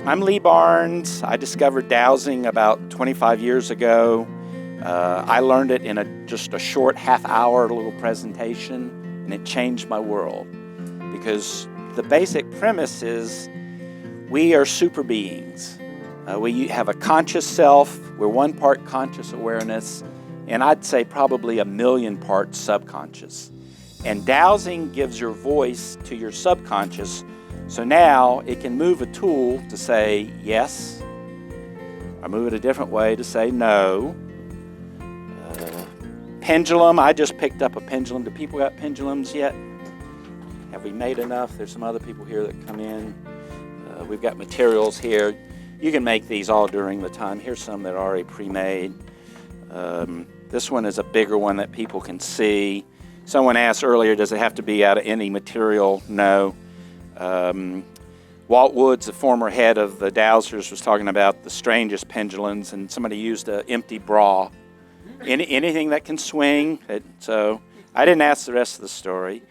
I'm Lee Barnes. I discovered dowsing about 25 years ago. I learned it in just a short half-hour little presentation, and it changed my world. Because the basic premise is we are super beings. We have a conscious self. We're one part conscious awareness, and I'd say probably a million parts subconscious. And dowsing gives your voice to your subconscious, so now it can move a tool to say yes, or move it a different way to say no. Pendulum, I just picked up a pendulum. Do people got pendulums yet? Have we made enough? There's some other people here that come in. We've got materials here. You can make these all during the time. Here's some that are already pre-made. This one is a bigger one that people can see. Someone asked earlier, does it have to be out of any material? No. Walt Woods, the former head of the Dowsers, was talking about the strangest pendulums, and somebody used an empty bra. Anything that can swing. So I didn't ask the rest of the story.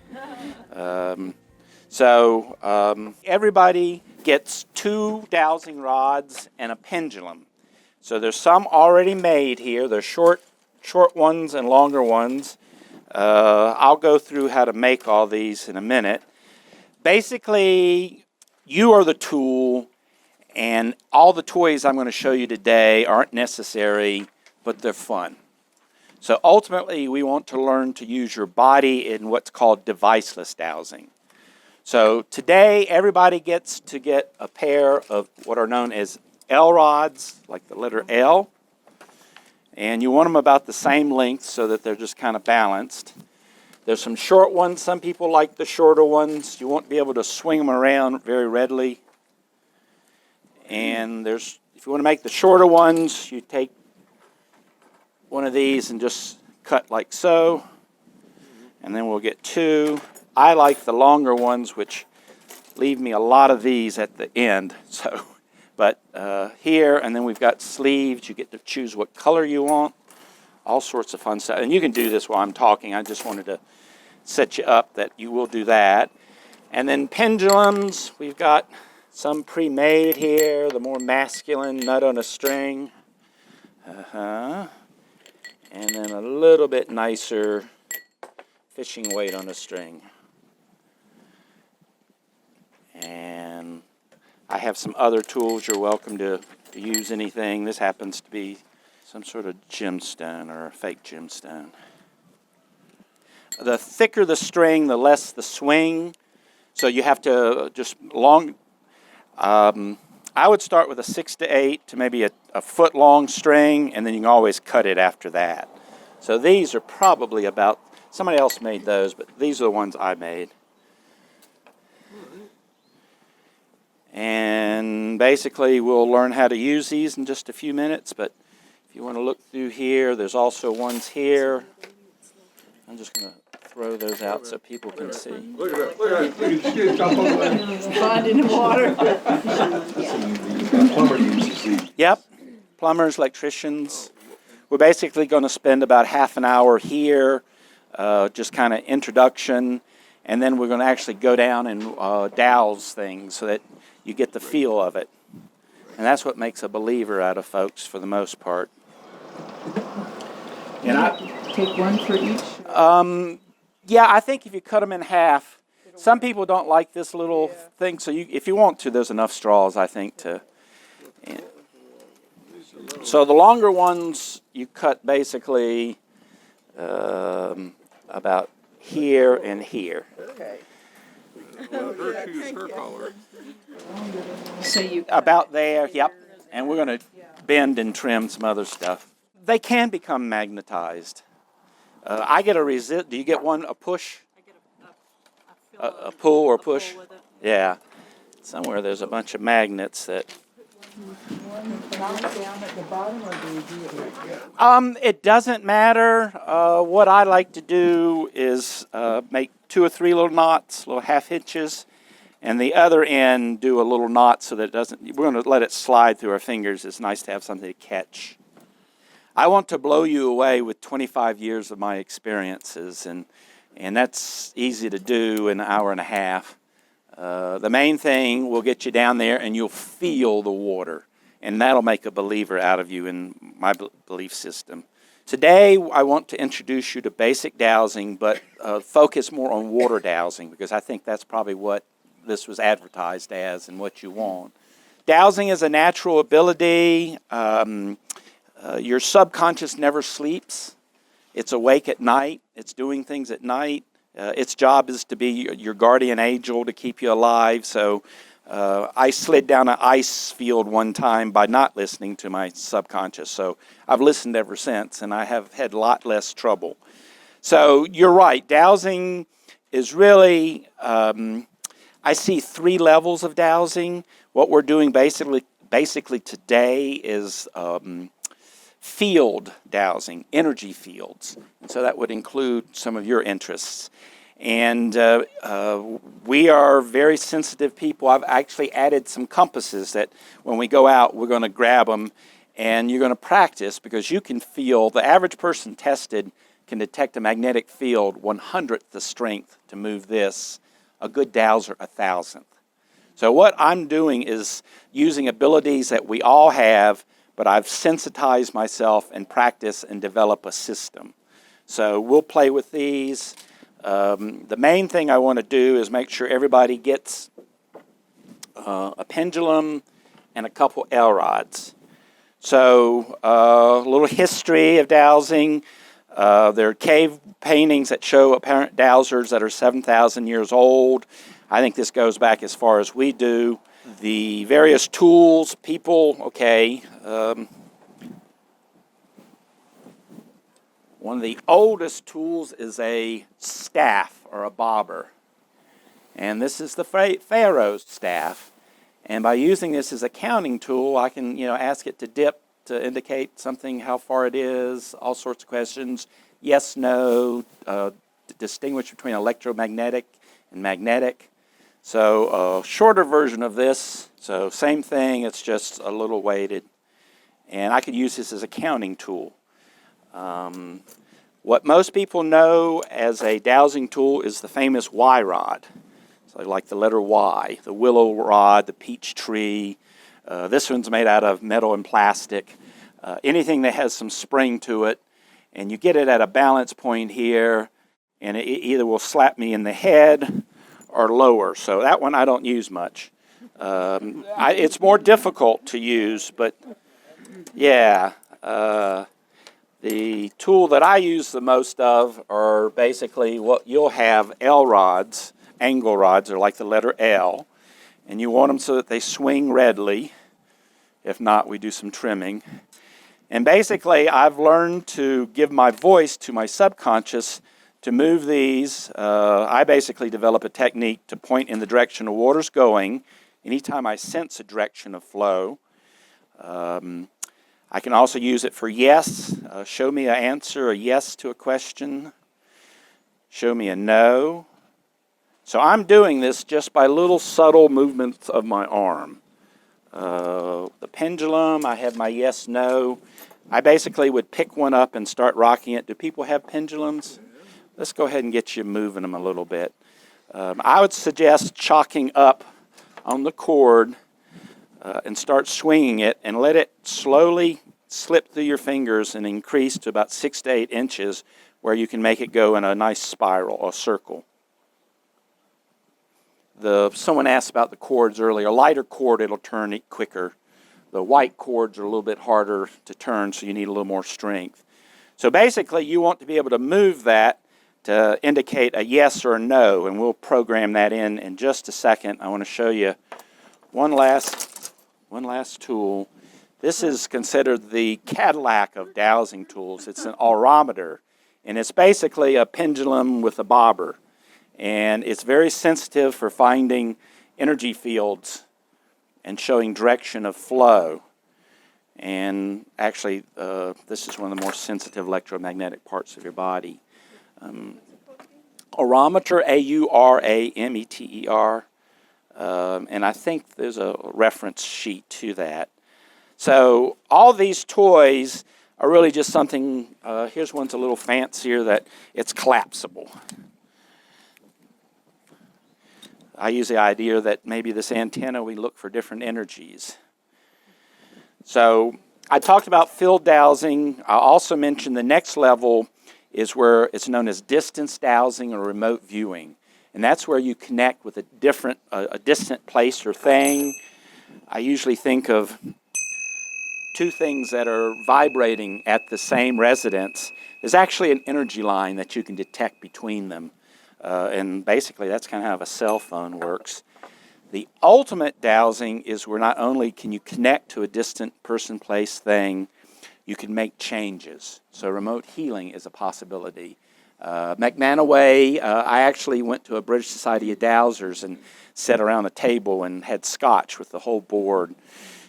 Everybody gets 2 dowsing rods and a pendulum. So there's some already made here. There's short ones and longer ones. I'll go through how to make all these in a minute. Basically, you are the tool, and all the toys I'm going to show you today aren't necessary, but they're fun. So ultimately, we want to learn to use your body in what's called deviceless dowsing. So today, everybody gets to get a pair of what are known as L rods, like the letter L. And you want them about the same length so that they're just kind of balanced. There's some short ones. Some people like the shorter ones. You won't be able to swing them around very readily. And if you want to make the shorter ones, you take one of these and just cut like so. And then we'll get 2. I like the longer ones, which leave me a lot of these at the end. But here, and then we've got sleeves. You get to choose what color you want. All sorts of fun stuff. And you can do this while I'm talking. I just wanted to set you up that you will do that. And then pendulums, we've got some pre-made here. The more masculine nut on a string. And then a little bit nicer fishing weight on a string. And I have some other tools. You're welcome to use anything. This happens to be some sort of gemstone or a fake gemstone. The thicker the string, the less the swing. So you have to just I would start with a 6 to 8 to maybe a foot long string, and then you can always cut it after that. So these are probably about, somebody else made those, but these are the ones I made. And basically we'll learn how to use these in just a few minutes, but if you want to look through here, there's also ones here. I'm just going to throw those out so people can see. Look at that. Find in the water. Plumber uses these. Yep, plumbers, electricians. We're basically going to spend about half an hour here, just kind of introduction, and then we're going to actually go down and douse things so that you get the feel of it. And that's what makes a believer out of folks for the most part. And I take one for each? Yeah, I think if you cut them in half, some people don't like this little thing, so if you want to, there's enough straws, I think, to... So the longer ones, you cut basically about here and here. Okay. About there, yep. And we're going to bend and trim some other stuff. They can become magnetized. I get a resist. Do you get one, a push? I get A pull or push? pull with it. Yeah. Somewhere there's a bunch of magnets that... It doesn't matter. What I like to do is make 2 or 3 little knots, little half hitches, and the other end do a little knot so that it doesn't... We're going to let it slide through our fingers. It's nice to have something to catch. I want to blow you away with 25 years of my experiences, and that's easy to do in an hour and a half. The main thing will get you down there and you'll feel the water. And that'll make a believer out of you in my belief system. Today, I want to introduce you to basic dowsing, but focus more on water dowsing because I think that's probably what this was advertised as and what you want. Dowsing is a natural ability. Your subconscious never sleeps. It's awake at night. It's doing things at night. Its job is to be your guardian angel to keep you alive. So I slid down an ice field one time by not listening to my subconscious. So I've listened ever since, and I have had a lot less trouble. So you're right. Dowsing is really, I see 3 levels of dowsing. What we're doing basically today is field dowsing, energy fields. And so that would include some of your interests. And we are very sensitive people. I've actually added some compasses that when we go out, we're going to grab them and you're going to practice because you can feel, the average person tested can detect a magnetic field 1/100th the strength to move this, a good dowser 1,000th. So what I'm doing is using abilities that we all have, but I've sensitized myself and practice and develop a system. So we'll play with these. The main thing I want to do is make sure everybody gets a pendulum and a couple L rods. So a little history of dowsing. There are cave paintings that show apparent dowsers that are 7,000 years old. I think this goes back as far as we do. The various tools, people, okay. One of the oldest tools is a staff or a bobber. And this is the Pharaoh's staff. And by using this as a counting tool, I can, ask it to dip to indicate something, how far it is, all sorts of questions. Yes, no, distinguish between electromagnetic and magnetic. So a shorter version of this, so same thing, it's just a little weighted. And I could use this as a counting tool. What most people know as a dowsing tool is the famous Y rod. So like the letter Y, the willow rod, the peach tree. This one's made out of metal and plastic. Anything that has some spring to it. And you get it at a balance point here, and it either will slap me in the head or lower. So that one I don't use much. It's more difficult to use, but yeah. The tool that I use the most of are basically what you'll have L rods, angle rods, are like the letter L, and you want them so that they swing readily. If not, we do some trimming. And basically, I've learned to give my voice to my subconscious to move these. I basically develop a technique to point in the direction the water's going anytime I sense a direction of flow. I can also use it for yes. Show me an answer, a yes to a question. Show me a no. So I'm doing this just by little subtle movements of my arm. The pendulum, I have my yes, no. I basically would pick one up and start rocking it. Do people have pendulums? Let's go ahead and get you moving them a little bit. I would suggest chalking up on the cord and start swinging it and let it slowly slip through your fingers and increase to about 6 to 8 inches where you can make it go in a nice spiral or circle. Someone asked about the cords earlier. A lighter cord, it'll turn it quicker. The white cords are a little bit harder to turn, so you need a little more strength. So basically, you want to be able to move that to indicate a yes or a no, and we'll program that in just a second. I want to show you one last tool. This is considered the Cadillac of dowsing tools. It's an aurometer, and it's basically a pendulum with a bobber. And it's very sensitive for finding energy fields and showing direction of flow. And actually, this is one of the more sensitive electromagnetic parts of your body. Aurometer, A-U-R-A-M-E-T-E-R. And I think there's a reference sheet to that. So all these toys are really just something, here's one's a little fancier that it's collapsible. I use the idea that maybe this antenna, we look for different energies. So I talked about field dowsing. I also mentioned the next level is where it's known as distance dowsing or remote viewing. And that's where you connect with a distant place or thing. I usually think of two things that are vibrating at the same residence. There's actually an energy line that you can detect between them. And basically, that's kind of how a cell phone works. The ultimate dowsing is where not only can you connect to a distant person, place, thing, you can make changes. So remote healing is a possibility. McManaway, I actually went to a British Society of Dowsers and sat around a table and had scotch with the whole board.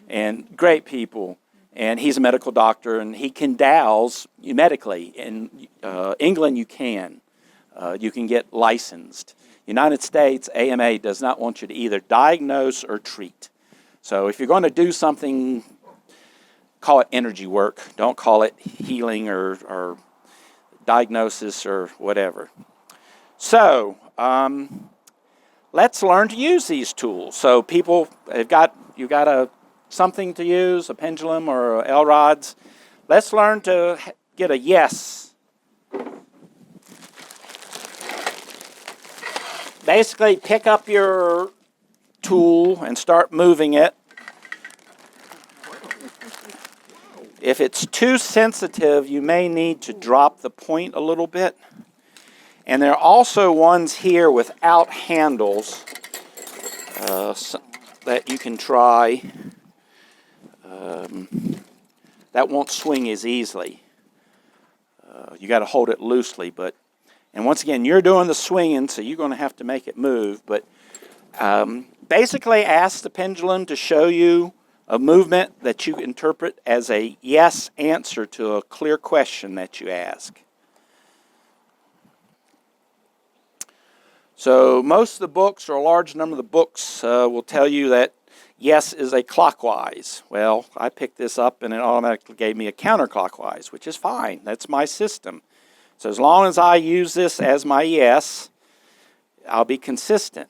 And great people. And he's a medical doctor, and he can dowse medically. In England, you can. You can get licensed. United States, AMA does not want you to either diagnose or treat. So if you're going to do something, call it energy work. Don't call it healing or diagnosis or whatever. So let's learn to use these tools. So people, you've got something to use, a pendulum or L-rods. Let's learn to get a yes. Basically, pick up your tool and start moving it. If it's too sensitive, you may need to drop the point a little bit. And there are also ones here without handles that you can try. That won't swing as easily. You got to hold it loosely, and once again, you're doing the swinging, so you're going to have to make it move. But basically, ask the pendulum to show you a movement that you interpret as a yes answer to a clear question that you ask. So most of the books, or a large number of the books, will tell you that yes is a clockwise. Well, I picked this up and it automatically gave me a counterclockwise, which is fine. That's my system. So as long as I use this as my yes, I'll be consistent.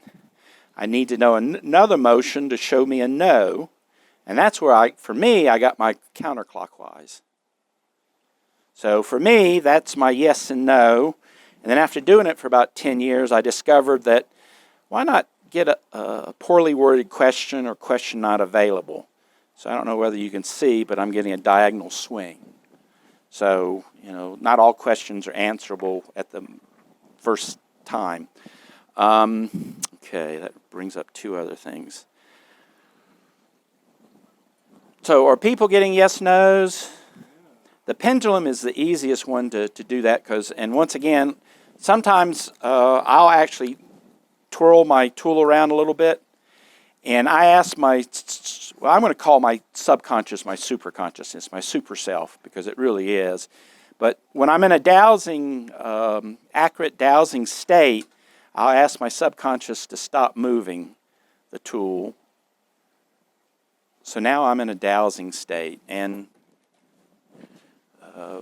I need to know another motion to show me a no. And that's where for me, I got my counterclockwise. So for me, that's my yes and no. And then after doing it for about 10 years, I discovered that why not get a poorly worded question or question not available? So I don't know whether you can see, but I'm getting a diagonal swing. So, not all questions are answerable at the first time. Okay, that brings up two other things. So are people getting yes, no's? The pendulum is the easiest one to do that and once again, sometimes I'll actually twirl my tool around a little bit and I ask I'm going to call my subconscious my superconsciousness, my super self, because it really is. But when I'm in a dowsing, accurate dowsing state, I'll ask my subconscious to stop moving the tool. So now I'm in a dowsing state, and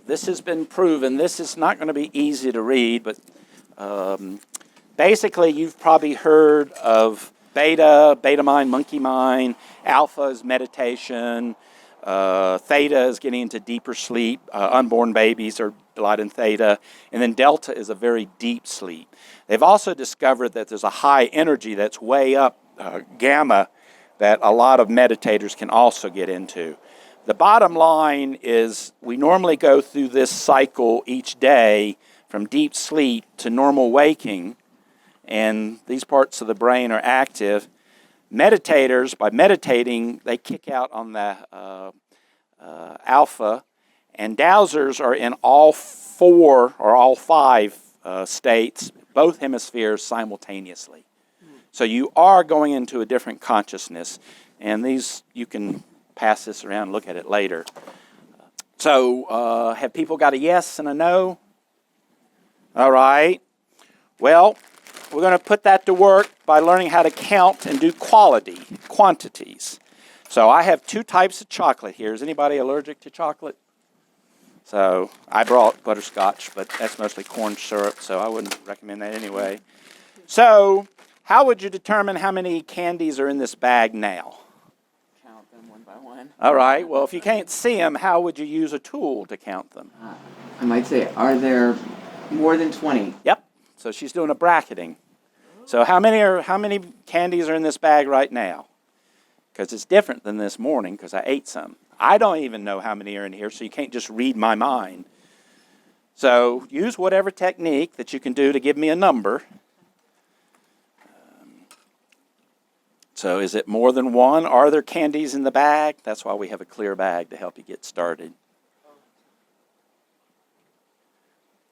this has been proven. This is not going to be easy to read, but basically you've probably heard of beta mind, monkey mind. Alpha is meditation. Theta is getting into deeper sleep. Unborn babies are a lot in theta. And then delta is a very deep sleep. They've also discovered that there's a high energy that's way up, gamma, that a lot of meditators can also get into. The bottom line is we normally go through this cycle each day from deep sleep to normal waking, and these parts of the brain are active. Meditators, by meditating, they kick out on the alpha, and dowsers are in all four or all five states, both hemispheres simultaneously. So you are going into a different consciousness, and these, you can pass this around and look at it later. So have people got a yes and a no? All right. Well, we're going to put that to work by learning how to count and do quantities. So I have two types of chocolate here. Is anybody allergic to chocolate? So I brought butterscotch, but that's mostly corn syrup, so I wouldn't recommend that anyway. So How would you determine how many candies are in this bag now? Count them one by one. All right, well, if you can't see them, how would you use a tool to count them? I might say, are there more than 20? Yep, so she's doing a bracketing. So how many candies are in this bag right now? Because it's different than this morning because I ate some. I don't even know how many are in here, so you can't just read my mind. So use whatever technique that you can do to give me a number. So is it more than one? Are there candies in the bag? That's why we have a clear bag to help you get started.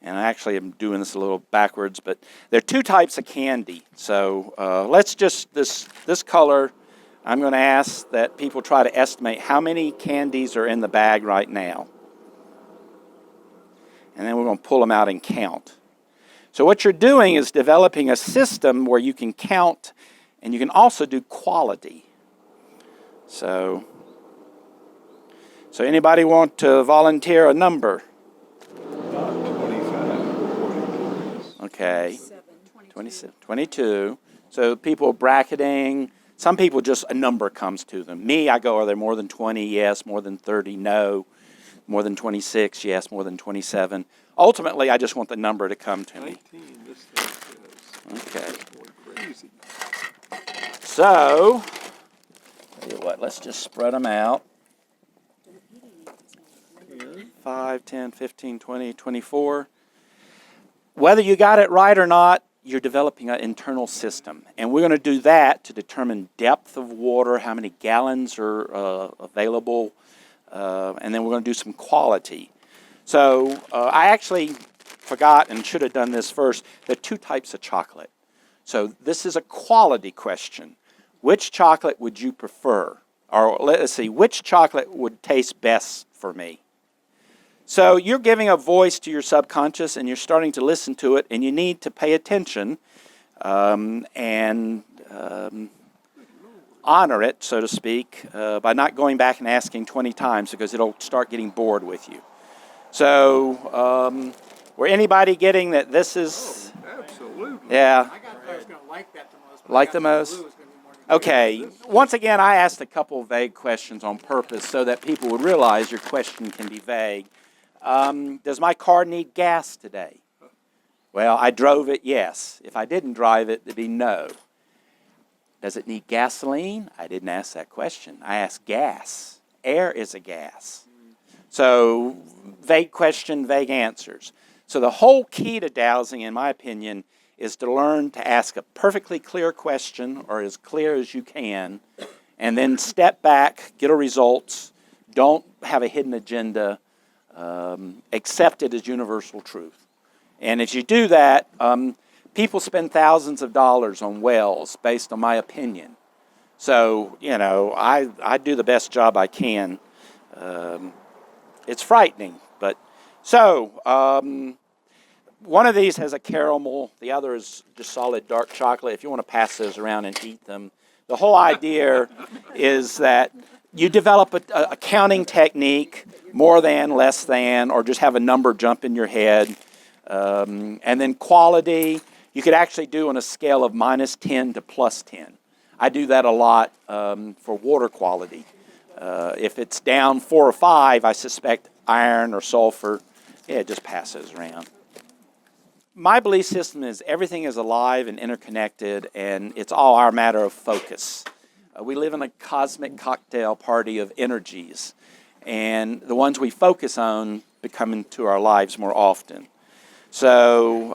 And I actually am doing this a little backwards, but there are two types of candy. So let's just, this color, I'm going to ask that people try to estimate how many candies are in the bag right now. And then we're going to pull them out and count. So what you're doing is developing a system where you can count and you can also do quality. So anybody want to volunteer a number? Okay. 27, 22. So people bracketing. Some people just a number comes to them. Me, I go, are there more than 20? Yes. More than 30? No. More than 26? Yes. More than 27? Ultimately, I just want the number to come to me. 19, this thing says. Okay. Going crazy. So, tell you what, let's just spread them out. 5, 10, 15, 20, 24. Whether you got it right or not, you're developing an internal system. And we're going to do that to determine depth of water, how many gallons are available, and then we're going to do some quality. So I actually forgot and should have done this first. There are two types of chocolate. So this is a quality question. Which chocolate would you prefer? Or let's see, which chocolate would taste best for me? So you're giving a voice to your subconscious and you're starting to listen to it, and you need to pay attention and honor it, so to speak, by not going back and asking 20 times because it'll start getting bored with you. So were anybody getting that this is... Oh, absolutely. Yeah. I got I was going to like that the most. but I Like got the most? blue was gonna be more than Okay, once again, I asked a couple vague questions on purpose so that people would realize your question can be vague. Does my car need gas today? Well, I drove it, yes. If I didn't drive it, it'd be no. Does it need gasoline? I didn't ask that question. I asked gas. Air is a gas. So, vague question, vague answers. So the whole key to dowsing, in my opinion, is to learn to ask a perfectly clear question, or as clear as you can, and then step back, get a results, don't have a hidden agenda, accept it as universal truth. And if you do that, people spend thousands of dollars on wells based on my opinion. So, you know, I do the best job I can. It's frightening, but so one of these has a caramel, the other is just solid dark chocolate. If you want to pass those around and eat them, the whole idea is that you develop a counting technique, more than, less than, or just have a number jump in your head. And then quality, you could actually do on a scale of -10 to +10. I do that a lot for water quality. If it's down 4 or 5, I suspect iron or sulfur. Yeah, it just passes around. My belief system is everything is alive and interconnected, and it's all our matter of focus. We live in a cosmic cocktail party of energies, and the ones we focus on become into our lives more often. So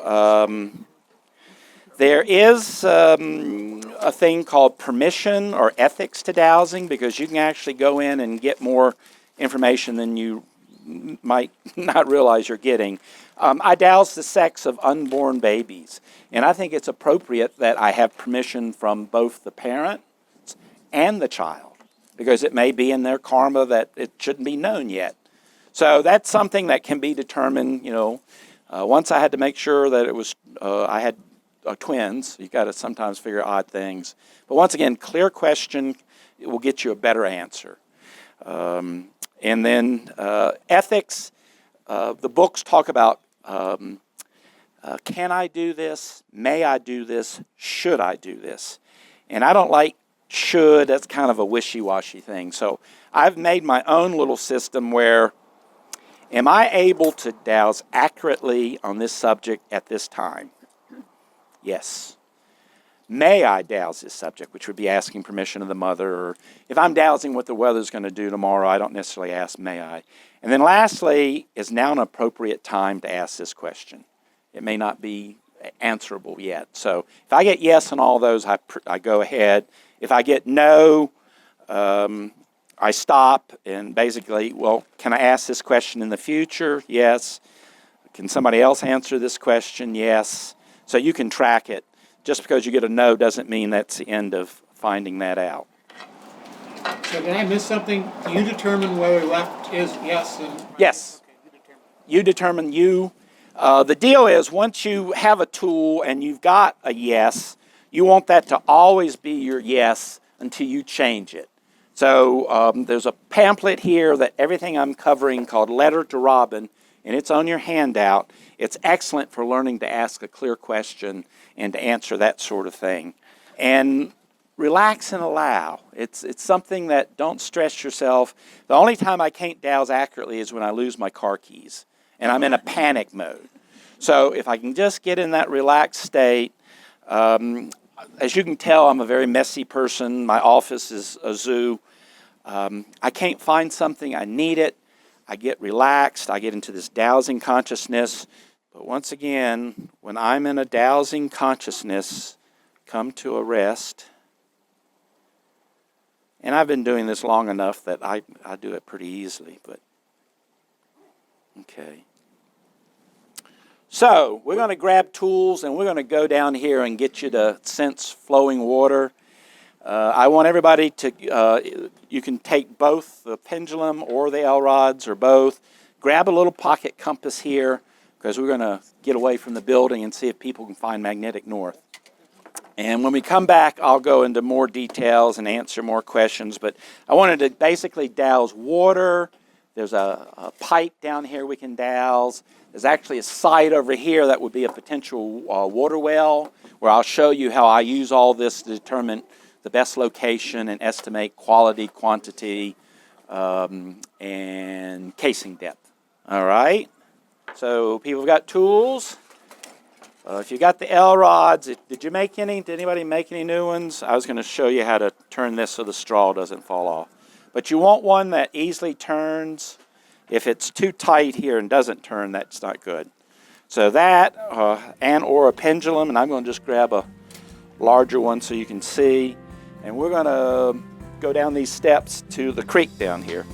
there is a thing called permission or ethics to dowsing, because you can actually go in and get more information than you might not realize you're getting. I douse the sex of unborn babies, and I think it's appropriate that I have permission from both the parent and the child, because it may be in their karma that it shouldn't be known yet. So that's something that can be determined, you know. Once I had to make sure that it was, I had twins. You got to sometimes figure odd things. But once again, clear question, it will get you a better answer. And then ethics, the books talk about Can I do this? May I do this? Should I do this? And I don't like should. That's kind of a wishy-washy thing. So I've made my own little system where, am I able to dowse accurately on this subject at this time? Yes. May I dowse this subject, which would be asking permission of the mother, or if I'm dowsing what the weather's going to do tomorrow, I don't necessarily ask may I. And then lastly, is now an appropriate time to ask this question? It may not be answerable yet. So if I get yes on all those, I go ahead. If I get no, I stop and basically, well, can I ask this question in the future? Yes. Can somebody else answer this question? Yes. So you can track it. Just because you get a no doesn't mean that's the end of finding that out. So did I miss something? Do you determine whether left is yes and right? Yes. Okay, you determine. The deal is, once you have a tool and you've got a yes, you want that to always be your yes until you change it. So there's a pamphlet here that everything I'm covering called Letter to Robin, and it's on your handout. It's excellent for learning to ask a clear question and to answer that sort of thing. And relax and allow. It's something that, don't stress yourself. The only time I can't dowse accurately is when I lose my car keys and I'm in a panic mode. So if I can just get in that relaxed state, as you can tell, I'm a very messy person. My office is a zoo. I can't find something, I need it. I get relaxed, I get into this dowsing consciousness. But once again, when I'm in a dowsing consciousness, come to a rest. And I've been doing this long enough that I do it pretty easily, but okay. So we're going to grab tools and we're going to go down here and get you to sense flowing water. I want everybody to, you can take both the pendulum or the L rods or both. Grab a little pocket compass here because we're going to get away from the building and see if people can find magnetic north. And when we come back, I'll go into more details and answer more questions. But I wanted to basically dowse water. There's a pipe down here we can dowse. There's actually a site over here that would be a potential water well, where I'll show you how I use all this to determine the best location and estimate quality, quantity, and casing depth. All right? So people have got tools. If you got the L rods, did you make any? Did anybody make any new ones? I was going to show you how to turn this so the straw doesn't fall off. But you want one that easily turns. If it's too tight here and doesn't turn, that's not good. So that, and or a pendulum, and I'm going to just grab a larger one so you can see. And we're going to go down these steps to the creek down here.